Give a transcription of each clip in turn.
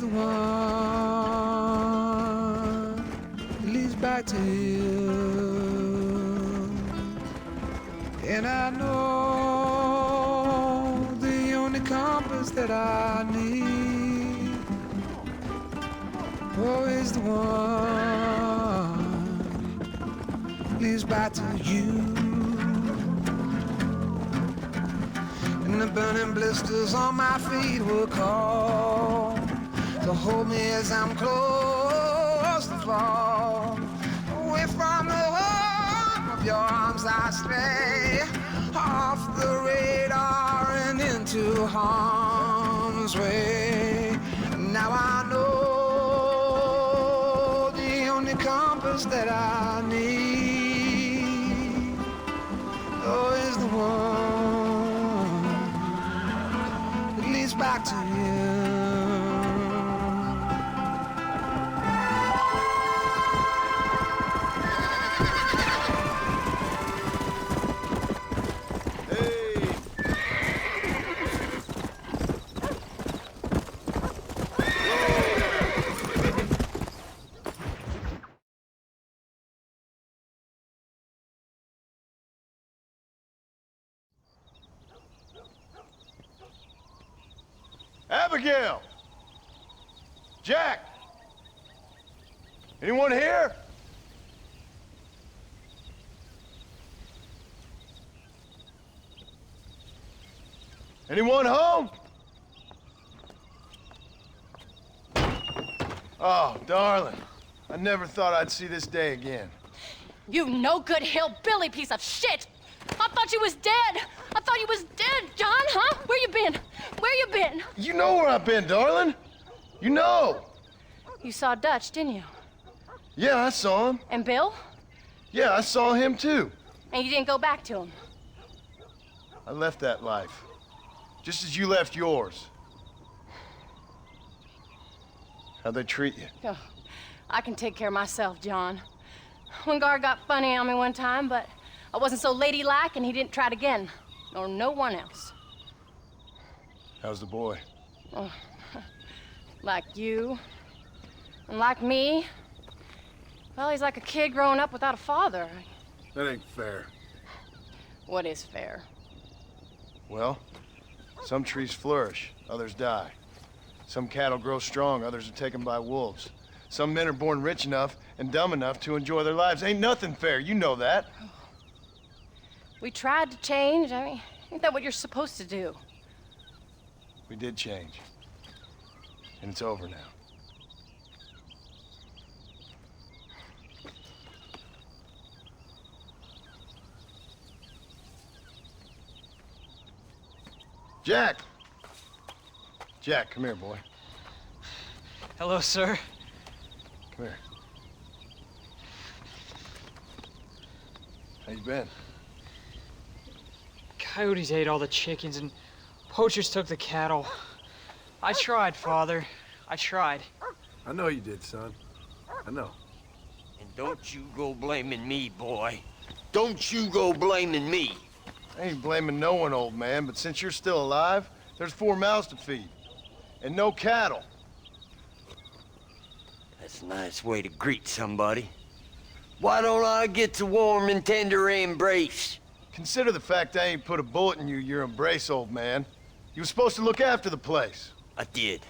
the one that leads back to you. And I know the only compass that I need, oh, is the one that leads back to you. And the burning blisters on my feet will call to hold me as I'm close to fall. Away from the warmth of your arms I stray, off the radar and into harm's way. Now I know the only compass that I need, oh, is the one that leads back to you. Abigail! Jack! Anyone here? Anyone home? Oh, darling. I never thought I'd see this day again. You no good hillbilly piece of shit! I thought you was dead! I thought you was dead, John, huh? Where you been? Where you been? You know where I've been, darling. You know. You saw Dutch, didn't you? Yeah, I saw him. And Bill? Yeah, I saw him too. And you didn't go back to him? I left that life. Just as you left yours. How'd they treat you? Oh, I can take care of myself, John. Wingard got funny on me one time, but I wasn't so ladylike and he didn't try it again. Nor no one else. How's the boy? Oh, like you. And like me. Well, he's like a kid growing up without a father. That ain't fair. What is fair? Well, some trees flourish, others die. Some cattle grow strong, others are taken by wolves. Some men are born rich enough and dumb enough to enjoy their lives. Ain't nothing fair, you know that. We tried to change. I mean, ain't that what you're supposed to do? We did change. And it's over now. Jack! Jack, come here, boy. Hello, sir. Come here. How you been? Coyotes ate all the chickens and poachers took the cattle. I tried, Father. I tried. I know you did, son. I know. And don't you go blaming me, boy. Don't you go blaming me. I ain't blaming no one, old man, but since you're still alive, there's 4 mouths to feed. And no cattle. That's a nice way to greet somebody. Why don't I get a warm and tender embrace? Consider the fact I ain't put a bullet in your embrace, old man. You were supposed to look after the place. I did.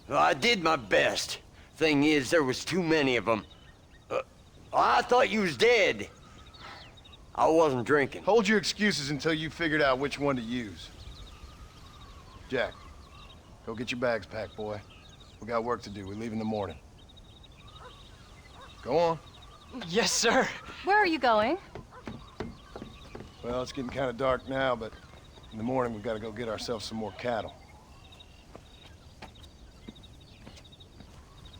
Well, I did my best. Thing is, there was too many of them. I thought you was dead. I wasn't drinking. Hold your excuses until you figured out which one to use. Jack, go get your bags packed, boy. We got work to do. We leave in the morning. Go on. Yes, sir. Where are you going? Well, it's getting kind of dark now, but in the morning we've got to go get ourselves some more cattle.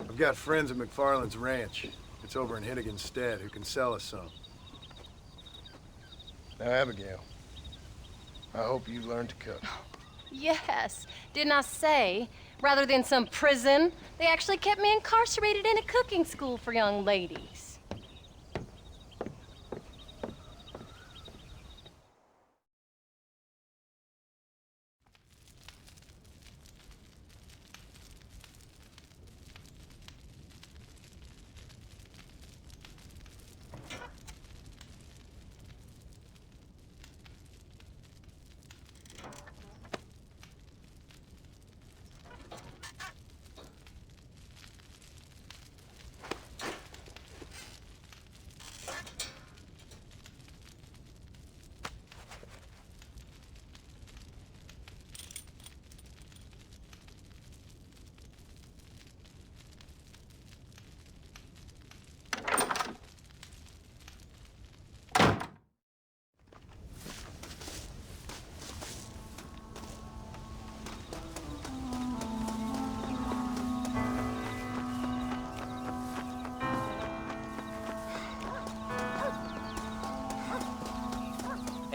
I've got friends at McFarland's ranch. It's over in Hennigan's stead who can sell us some. Now, Abigail, I hope you learn to cook. Yes. Didn't I say, rather than some prison, they actually kept me incarcerated in a cooking school for young ladies.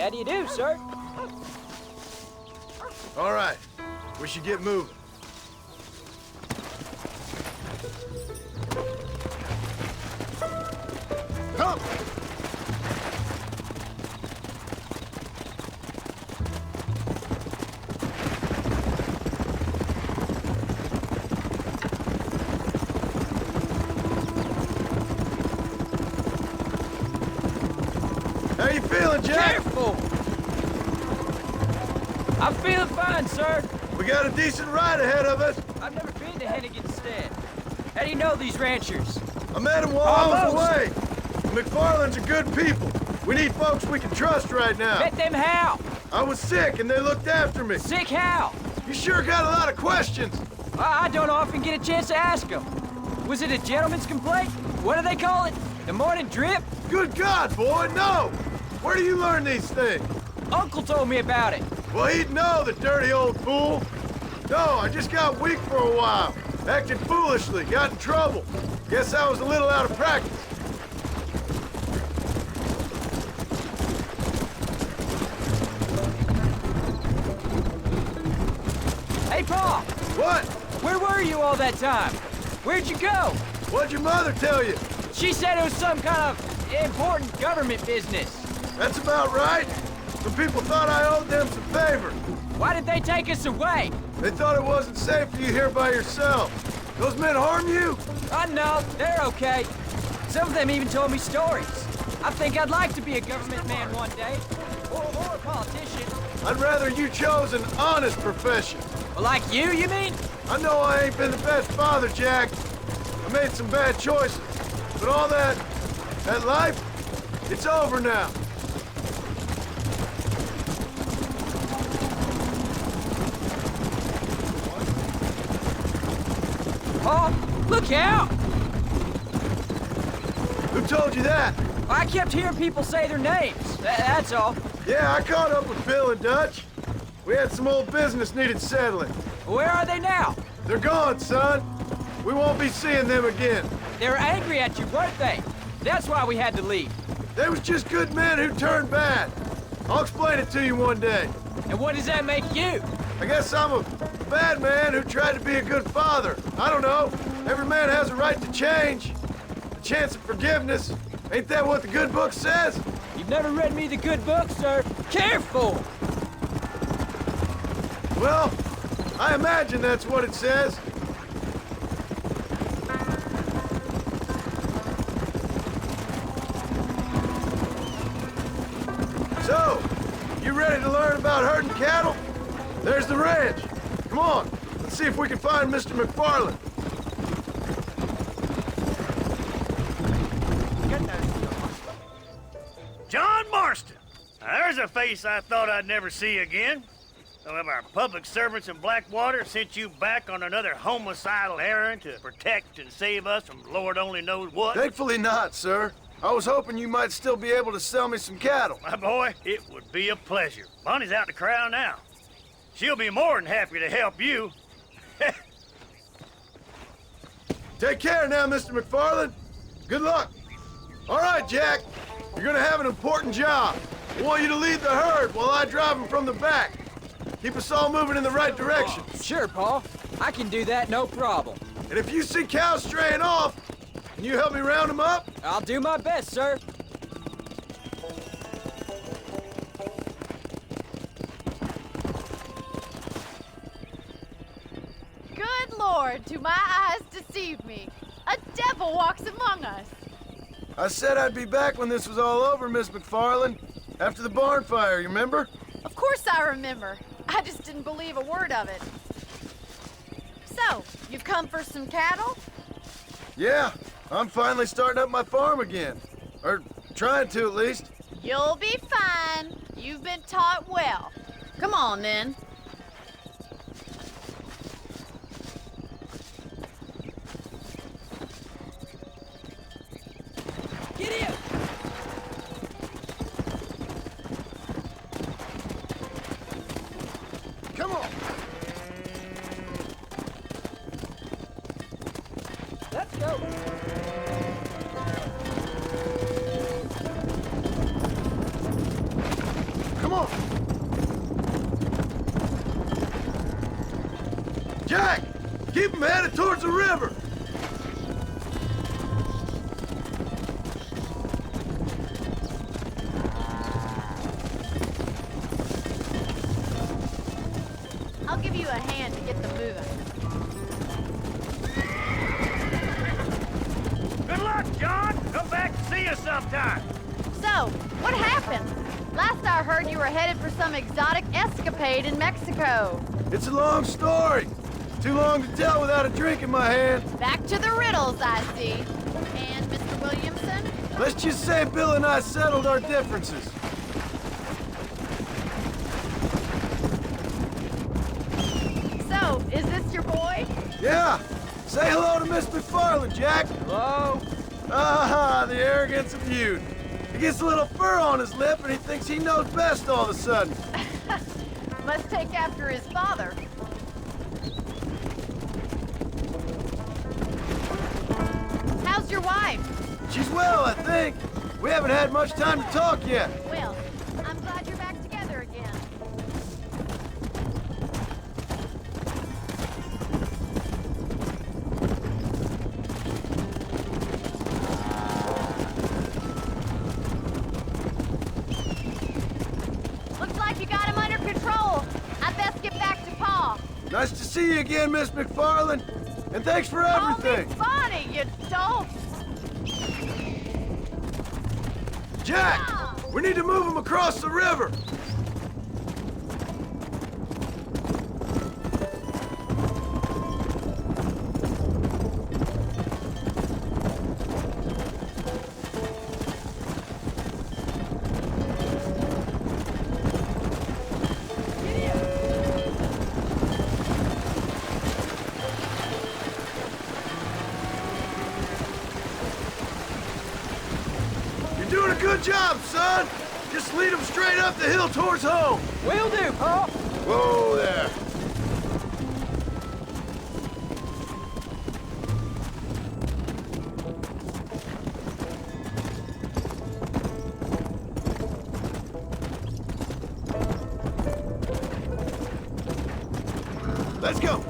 How do you do, sir? All right, we should get moving. Come! How you feeling, Jack? Careful! I'm feeling fine, sir. We got a decent ride ahead of us. I've never been to Hennigan's Stead. How do you know these ranchers? I met him while I was Almost. away. The McFarlands are good people. We need folks we can trust right now. Met them how? I was sick and they looked after me. Sick how? You sure got a lot of questions. I don't often get a chance to ask them. Was it a gentleman's complaint? What do they call it? The morning drip? Good God, boy, no! Where do you learn these things? Uncle told me about it. Well, he'd know, the dirty old fool. No, I just got weak for a while. Acted foolishly, got in trouble. Guess I was a little out of practice. Hey, Pa! What? Where were you all that time? Where'd you go? What'd your mother tell you? She said it was some kind of important government business. That's about right. Some people thought I owed them some favor. Why did they take us away? They thought it wasn't safe for you here by yourself. Those men harm you? No, they're okay. Some of them even told me stories. I think I'd like to be a government man one day. Or a politician. I'd rather you chose an honest profession. Well, like you mean? I know I ain't been the best father, Jack. I made some bad choices. But all that life, it's over now. Oh, look out! Who told you that? I kept hearing people say their names. That's all. Yeah, I caught up with Bill and Dutch. We had some old business needed settling. Where are they now? They're gone, son. We won't be seeing them again. They were angry at you, weren't they? That's why we had to leave. They was just good men who turned bad. I'll explain it to you one day. And what does that make you? I guess I'm a bad man who tried to be a good father. I don't know. Every man has a right to change. A chance of forgiveness. Ain't that what the good book says? You've never read me the good book, sir. Careful! Well, I imagine that's what it says. So, you ready to learn about herding cattle? There's the ranch. Come on, let's see if we can find Mr. McFarland. John Marston. Now, there's a face I thought I'd never see again. Some of our public servants in Blackwater sent you back on another homicidal errand to protect and save us from Lord only knows what. Thankfully not, sir. I was hoping you might still be able to sell me some cattle. My boy, it would be a pleasure. Bonnie's out in the crowd now. She'll be more than happy to help you. Take care now, Mr. McFarland. Good luck. All right, Jack. You're gonna have an important job. I want you to lead the herd while I drive them from the back. Keep us all moving in the right direction. Sure, Paul. I can do that, no problem. And if you see cows straying off, can you help me round them up? I'll do my best, sir. Good Lord, do my eyes deceive me? A devil walks among us. I said I'd be back when this was all over, Miss McFarland. After the barn fire, you remember? Of course I remember. I just didn't believe a word of it. So, you've come for some cattle? Yeah, I'm finally starting up my farm again. Or trying to, at least. You'll be fine. You've been taught well. Come on, then. Get in! Come on. Let's go. Come Jack! Keep him headed towards the river! I'll give you a hand to get them moving. Good luck, John. Come back and see us sometime. So, what happened? Last I heard, you were headed for some exotic escapade in Mexico. It's a long story. Too long to tell without a drink in my hand. Back to the riddles, I see. And Mr. Williamson? Let's just say Bill and I settled our differences. So, is this your boy? Yeah! Say hello to Miss McFarland, Jack! Hello? Ah, the arrogance of youth. He gets a little fur on his lip and he thinks he knows best all of a sudden. Must take after his father. How's your wife? She's well, I think. We haven't had much time to talk yet. Well, I'm glad you're back together again. Looks like you got him under control. I best get back to Pa. Nice to see you again, Miss McFarland. And thanks for everything. Call me Bonnie, you dolt. Jack! We need to move him across the river. You're doing a good job, son. Just lead him straight up the hill towards home. Will do, Pa. Whoa there. Let's go.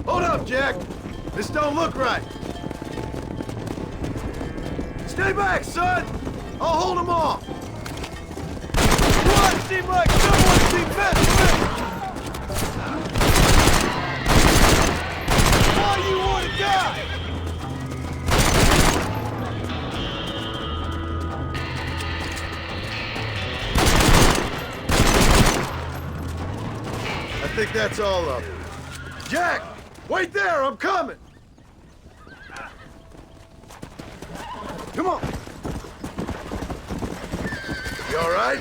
Hold up, Jack. This don't look right. Stay back, son. I'll hold him off. What seemed like someone seemed messed with. Why you want to die? I think that's all of them. Jack! Wait there! I'm coming! Come on! You all right?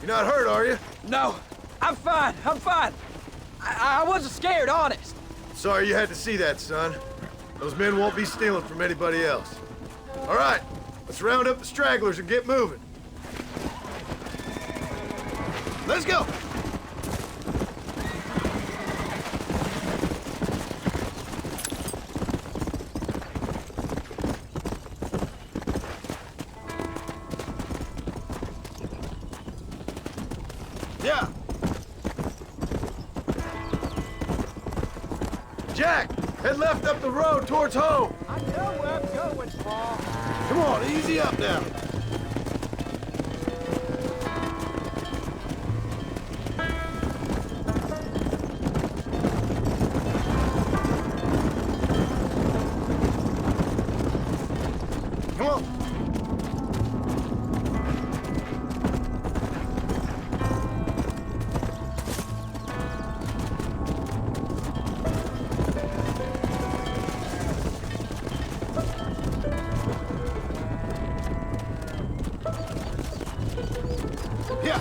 You're not hurt, are you? No, I'm fine. I'm fine. I wasn't scared, honest. Sorry you had to see that, son. Those men won't be stealing from anybody else. All right, let's round up the stragglers and get moving. Let's go! Yeah. Jack, head left up the road towards home. I know where I'm going, Pa. Come on, easy up now. Come on. Yeah.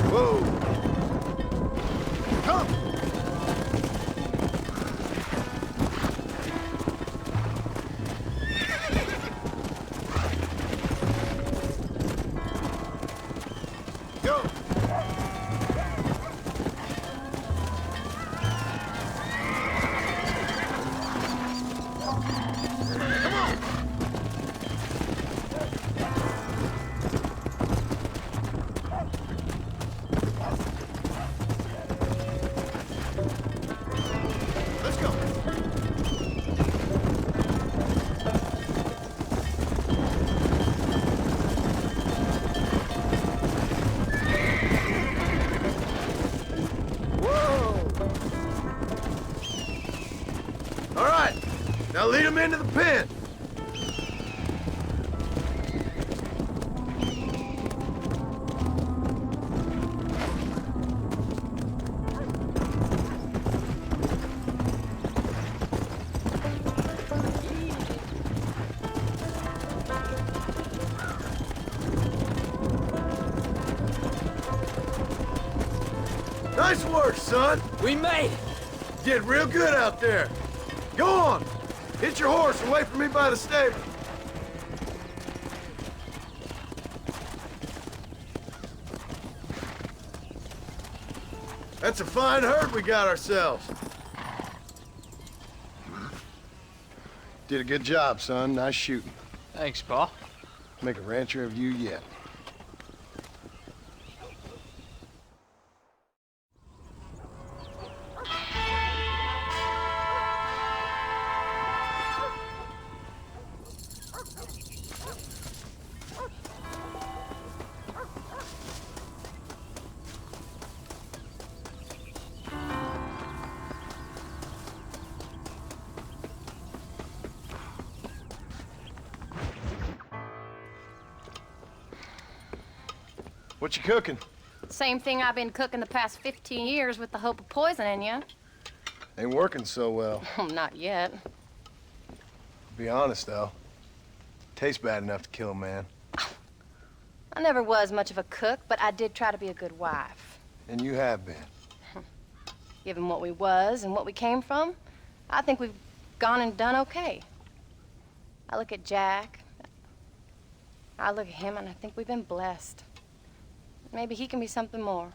Whoa. Come. Go. Let's go. Whoa! All right, now lead them into the pen. Nice work, son. We made it! Did real good out there. Go on. Hit your horse and wait for me by the stable. That's a fine herd we got ourselves. Did a good job, son. Nice shooting. Thanks, Pa. Make a rancher of you yet. What you cooking? Same thing I've been cooking the past 15 years with the hope of poisoning you. Ain't working so well. Not yet. Be honest, though. Tastes bad enough to kill a man. I never was much of a cook, but I did try to be a good wife. And you have been. Given what we was and what we came from, I think we've gone and done okay. I look at Jack, I look at him, and I think we've been blessed. Maybe he can be something more.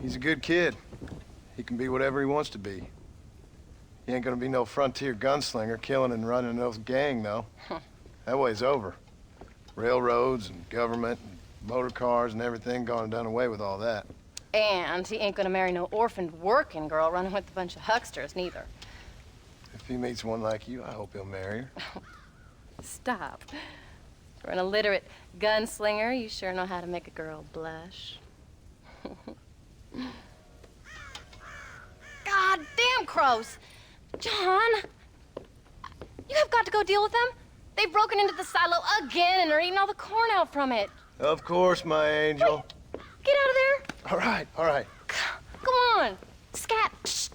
He's a good kid. He can be whatever he wants to be. He ain't gonna be no frontier gunslinger killing and running no gang, though. That way's over. Railroads and government and motor cars and everything gone and done away with all that. And he ain't gonna marry no orphaned working girl running with a bunch of hucksters, neither. If he meets one like you, I hope he'll marry her. Stop. For an illiterate gunslinger, you sure know how to make a girl blush. God damn crows! John! You have got to go deal with them. They've broken into the silo again and are eating all the corn out from it. Of course, my angel. Get out of there. All right, all right. Come on. Scat. Shh.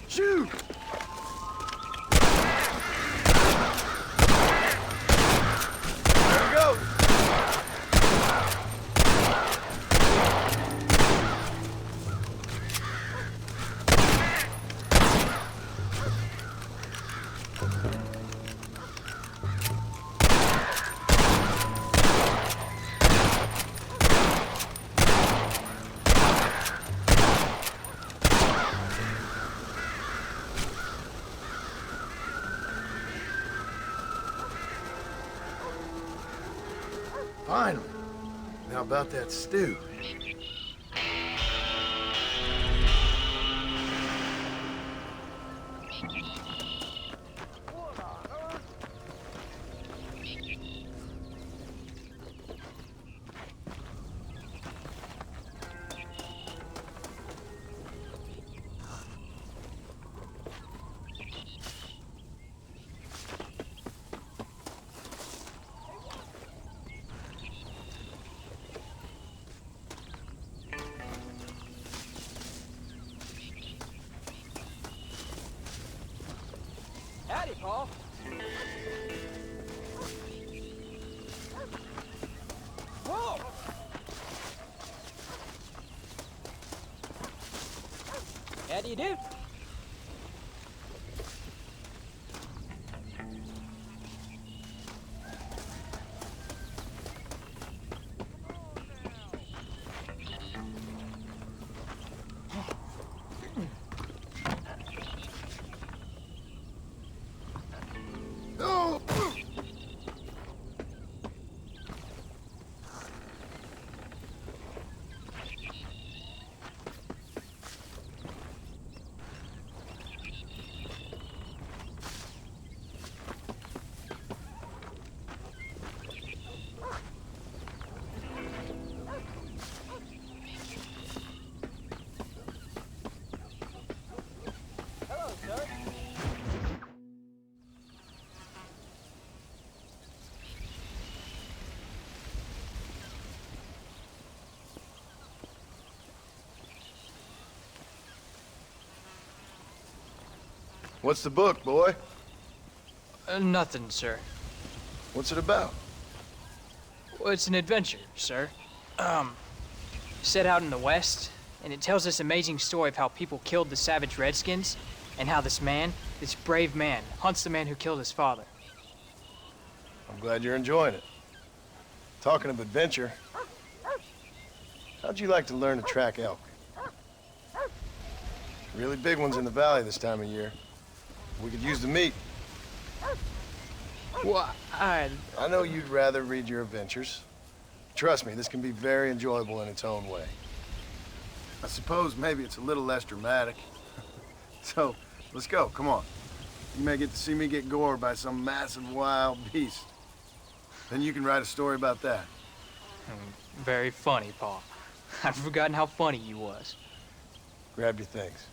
Shoot! There we go. Finally. Now about that stew. Paul. Whoa! How do you do? Hello, sir. What's the book, boy? Nothing, sir. What's it about? Well, it's an adventure, sir. Set out in the West, and it tells this amazing story of how people killed the savage Redskins, and how this man, this brave man, hunts the man who killed his father. I'm glad you're enjoying it. Talking of adventure, how'd you like to learn to track elk? Really big ones in the valley this time of year. We could use the meat. Well, I know you'd rather read your adventures. Trust me, this can be very enjoyable in its own way. I suppose maybe it's a little less dramatic. So, let's go, come on. You may get to see me get gored by some massive wild beast. Then you can write a story about that. Very funny, Paul. I'd forgotten how funny you was. Grab your things.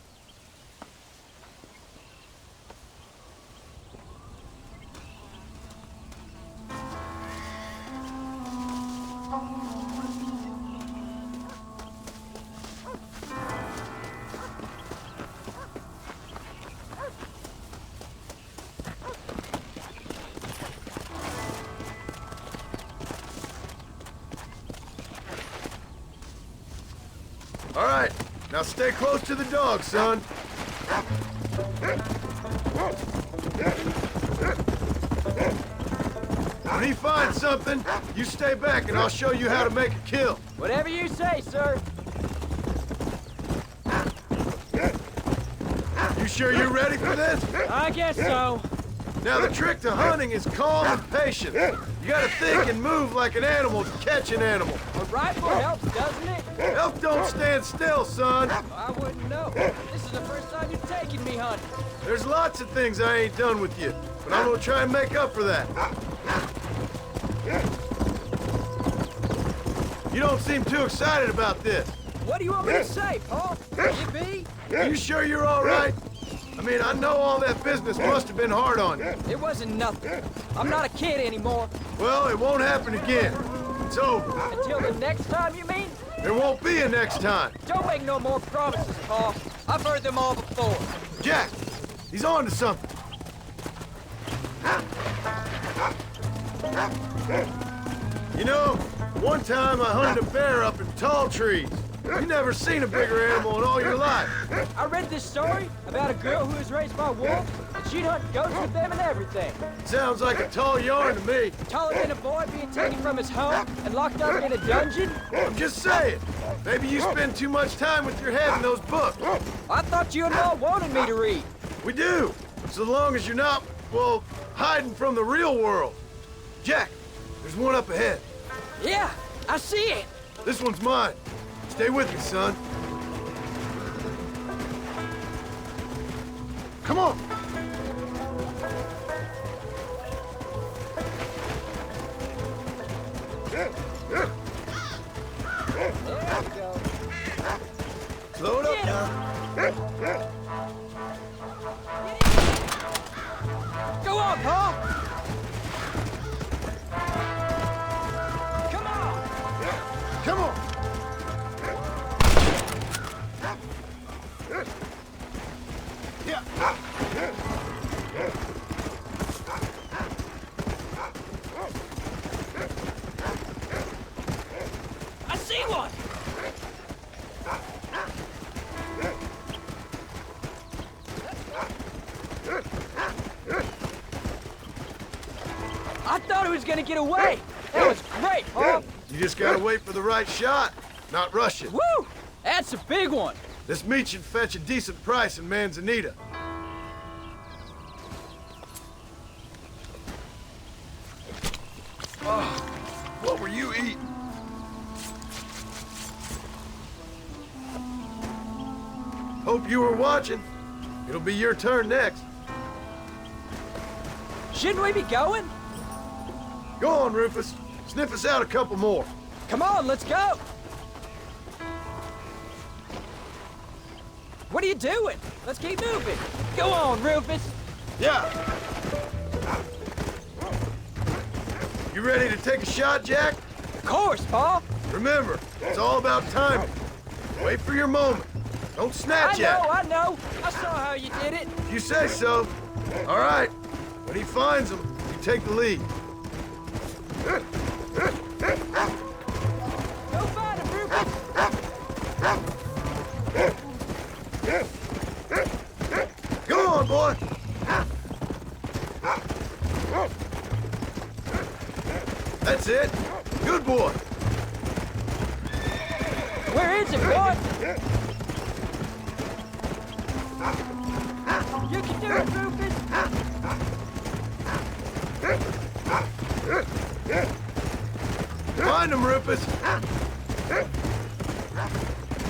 All right, now stay close to the dog, son. When he finds something, you stay back and I'll show you how to make a kill. Whatever you say, sir. You sure you're ready for this? I guess so. Now the trick to hunting is calm and patient. You gotta think and move like an animal to catch an animal. A rifle helps, doesn't it? Elk don't stand still, son. I wouldn't know. This is the first time you've taken me hunting. There's lots of things I ain't done with you, but I'm gonna try and make up for that. You don't seem too excited about this. What do you want me to say, Paul? Yippee? Are you sure you're all right? I mean, I know all that business must have been hard on you. It wasn't nothing. I'm not a kid anymore. Well, it won't happen again. It's over. Until the next time, you mean? There won't be a next time. Don't make no more promises, Paul. I've heard them all before. Jack, he's on to something. You know, one time I hunted a bear up in tall trees. You never seen a bigger animal in all your life. I read this story about a girl who was raised by wolves, and she'd hunt goats with them and everything. Sounds like a tall yarn to me. Taller than a boy being taken from his home and locked up in a dungeon. I'm just saying. Maybe you spend too much time with your head in those books. I thought you and Ma wanted me to read. We do, so long as you're not, well, hiding from the real world. Jack, there's one up ahead. Yeah, I see it. This one's mine. Stay with me, son. Come on. There we go. Slow it up now. Go on, Paul. Come on. Come on. Yeah. I thought he was gonna get away. That was great, Paul. You just gotta wait for the right shot, not rush it. Woo! That's a big one. This meat should fetch a decent price in Manzanita. Oh, what were you eating? Hope you were watching. It'll be your turn next. Shouldn't we be going? Go on, Rufus. Sniff us out a couple more. Come on, let's go. What are you doing? Let's keep moving. Go on, Rufus. Yeah. You ready to take a shot, Jack? Of course, Paul. Remember, it's all about timing. Wait for your moment. Don't snatch at it. I know. I saw how you did it. If you say so. All right. When he finds them, you take the lead. Go find him, Rufus. Go on, boy. That's it. Good boy. Where is it, boy? You can do it, Rufus. Find him, Rufus.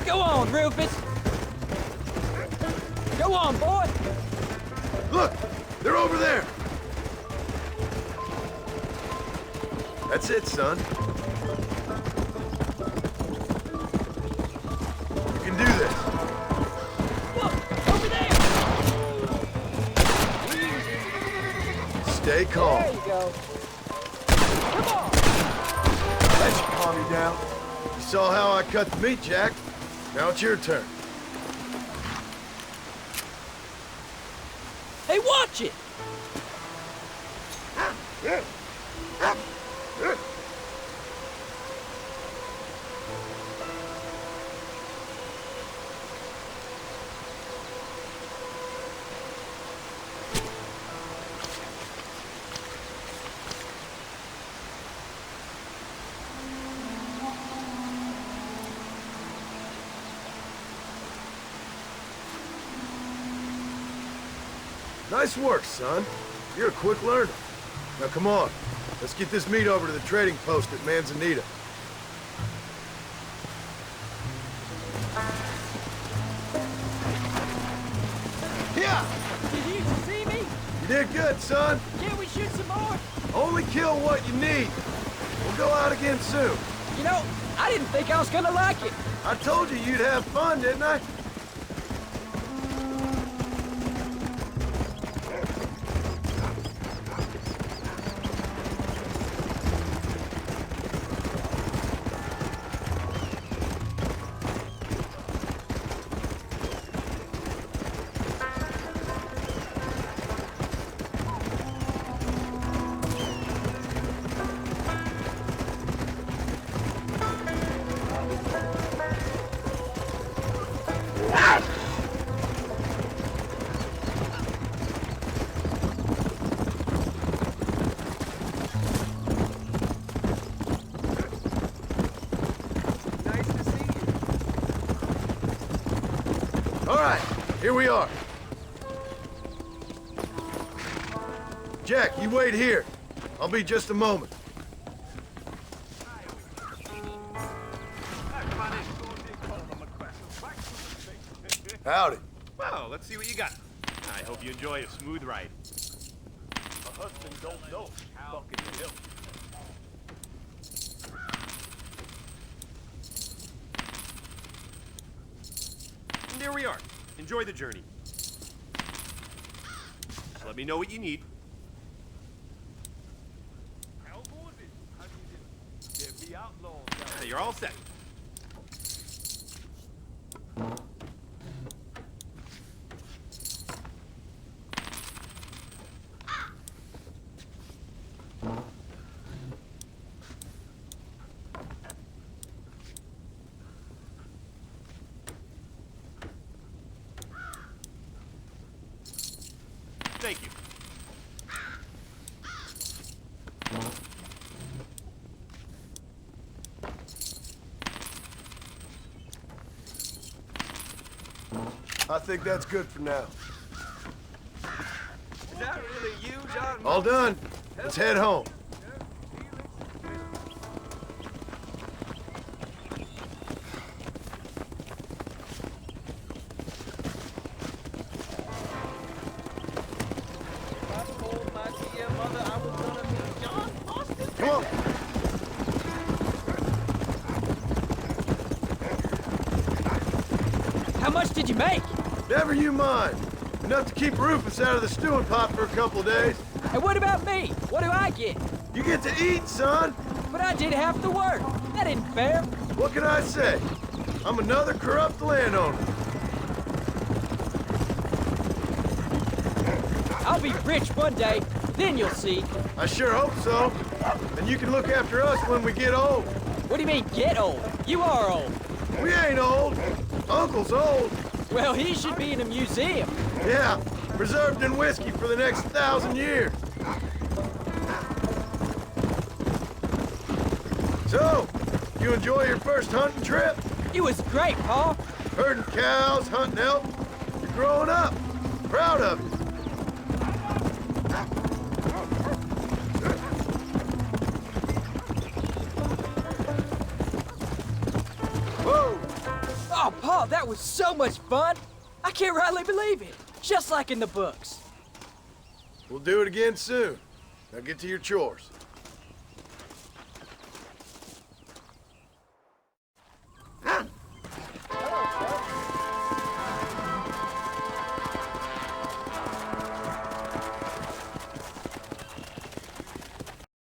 Go on, Rufus. Go on, boy. Look, they're over there. That's it, son. You can do this. Look, over there. Stay calm. There you go. Come on. That should calm you down. You saw how I cut the meat, Jack. Now it's your turn. Hey, watch it. Nice work, son. You're a quick learner. Now come on. Let's get this meat over to the trading post at Manzanita. Yeah! Did you see me? You did good, son. Can't we shoot some more? Only kill what you need. We'll go out again soon. You know, I didn't think I was gonna like it. I told you you'd have fun, didn't I? All right, here we are. Jack, you wait here. I'll be just a moment. Howdy. Well, let's see what you got. I hope you enjoy a smooth ride. A husband don't know how fucking hill. And there we are. Enjoy the journey. Just let me know what you need. You're all set. Thank you. I think that's good for now. Is that really you, John? All done. Let's head home. Come on. How much did you make? Never you mind. Enough to keep Rufus out of the stewing pot for a couple of days. And what about me? What do I get? You get to eat, son. But I did half the work. That ain't fair. What can I say? I'm another corrupt landowner. I'll be rich one day. Then you'll see. I sure hope so. And you can look after us when we get old. What do you mean, get old? You are old. We ain't old. Uncle's old. Well, he should be in a museum. Yeah, preserved in whiskey for the next 1,000 years. So, you enjoy your first hunting trip? It was great, Pa. Herding cows, hunting elk. You're growing up. Proud of you. Whoa! Oh, Pa, that was so much fun. I can't rightly believe it. Just like in the books. We'll do it again soon. Now get to your chores.